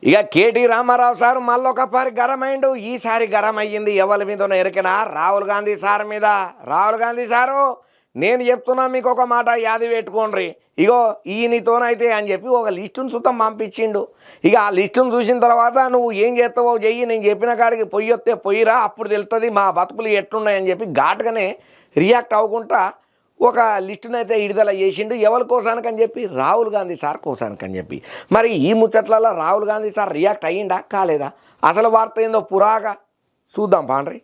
ఇక KT Ramarao sir మళ్ళొకసారి గరమైండు. ఈసారి గరం అయ్యింది ఎవరి మీద ఎరికినా రాహుల్ గాంధీ సార్ మీద. రాహుల్ గాంధీ సారు, నేను చెప్తున్నా మీకు ఒక మాట యాది పెట్టుకోండి. ఇగో ఈయనతోనైతే అని చెప్పి ఒక లిస్టును సుతం పంపించిండు. ఇక ఆ లిస్టును చూసిన తర్వాత నువ్వు ఏం చేస్తావో చెయ్యి, నేను చెప్పిన కాడికి పొయ్యి వస్తే పొయ్యిరా, అప్పుడు తెలుస్తుంది మా బతుకులు ఎట్లున్నాయని చెప్పి ఘాటుగానే రియాక్ట్ అవ్వకుండా ఒక లిస్టునైతే విడుదల చేసిండు. ఎవరి కోసానికని చెప్పి రాహుల్ గాంధీ సార్ కోసానికని చెప్పి. మరి ఈ ముచ్చట్లలో రాహుల్ గాంధీ సార్ రియాక్ట్ అయ్యిండా కాలేదా? అసలు వార్త ఏందో పురాగా చూద్దాం పాండ్రి.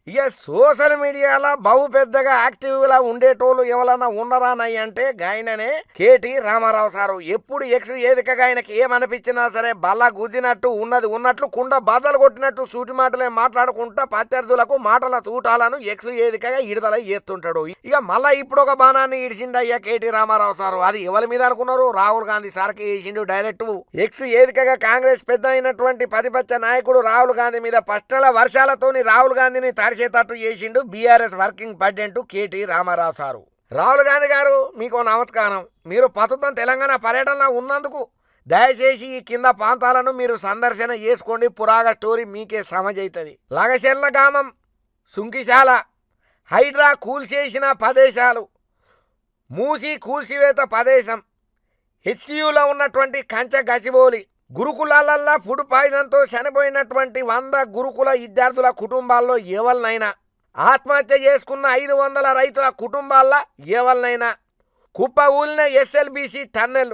ఇక సోషల్ మీడియాలో బహు పెద్దగా యాక్టివ్గా ఉండేటోళ్ళు ఎవరన్నా ఉండరానయ్యి అంటే గాయననే కేటీ రామారావు సారు. ఎప్పుడు ఎక్స్ వేదికగా ఆయనకి ఏమనిపించినా సరే బల్ల గుద్దినట్టు ఉన్నది ఉన్నట్లు కుండ బద్దలు కొట్టినట్టు సూటి మాటలే మాట్లాడుకుంటా ప్రత్యర్థులకు మాటల చూటాలను ఎక్స్ వేదికగా విడుదల చేస్తుంటాడు. ఇక మళ్ళా ఇప్పుడు ఒక బాణాన్ని ఇడిచిండయ్యా కేటీ రామారావు సారు. అది ఎవరి మీద అనుకున్నారు? రాహుల్ గాంధీ సార్కి వేసిండు డైరెక్ట్. ఎక్స్ వేదికగా కాంగ్రెస్ పెద్ద అయినటువంటి ప్రతిపక్ష నాయకుడు రాహుల్ గాంధీ మీద పష్టల వర్షాలతోని రాహుల్ గాంధీని చేసేటట్టు చేసిండు BRS working president KT Rama Rao sir. Rahul Gandhi గారు, మీకు నమస్కారం. మీరు ప్రస్తుతం తెలంగాణ పర్యటనలో ఉన్నందుకు దయచేసి ఈ కింద ప్రాంతాలను మీరు సందర్శన చేసుకోండి. పురాగా స్టోరీ మీకే సమజైతుంది. లగచెర్ల గ్రామం, సుంకిశాల, హైడ్రా కూల్చేసిన ప్రదేశాలు, మూసి కూల్చివేత ప్రదేశం, హెచ్సియులో ఉన్నటువంటి కంచె గచ్చిబౌలి, గురుకులాలల్లో ఫుడ్ పాయిజన్తో చనిపోయినటువంటి 100 గురుకుల విద్యార్థుల కుటుంబాల్లో ఎవరినైనా, ఆత్మహత్య చేసుకున్న 500 రైతుల కుటుంబాల్లో ఎవరినైనా, కుప్ప ఊలిన ఎస్ఎల్బిసి టన్నెల్,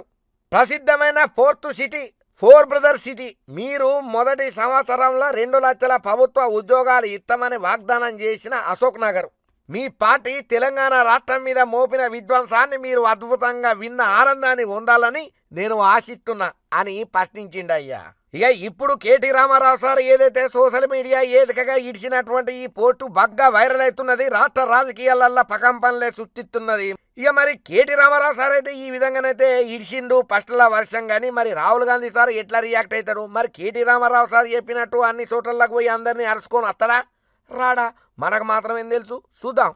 ప్రసిద్ధమైన ఫోర్త్ సిటీ, 4 బ్రదర్ సిటీ. మీరు మొదటి సంవత్సరంలో 2 లక్షల ప్రభుత్వ ఉద్యోగాలు ఇస్తామని వాగ్దానం చేసిన అశోక్ నగర్. మీ పార్టీ తెలంగాణ రాష్ట్రం మీద మోపిన విధ్వంసాన్ని మీరు అద్భుతంగా విన్న ఆనందాన్ని పొందాలని నేను ఆశిస్తున్నా అని ప్రశ్నించిండయ్యా. ఇక ఇప్పుడు కేటీ రామారావు సార్ ఏదైతే సోషల్ మీడియా ఏదికగా ఇడిచినటువంటి ఈ పోస్టు బగ్గా వైరల్ అవుతున్నది, రాష్ట్ర రాజకీయాలల్లో ప్రకంపనలే సృష్టిస్తున్నది. ఇక మరి కేటీ రామారావు సార్ అయితే ఈ విధంగానైతే ఇడిచిండు ఫస్ట్ల వర్షం. కానీ మరి రాహుల్ గాంధీ సార్ ఎట్లా రియాక్ట్ అవుతాడు? మరి కేటీ రామారావు సార్ చెప్పినట్టు అన్ని చోట్లకు పోయి అందరినీ అరుచుకొని వస్తాడా రాడా? మనకు మాత్రం ఏం తెలుసు, చూద్దాం.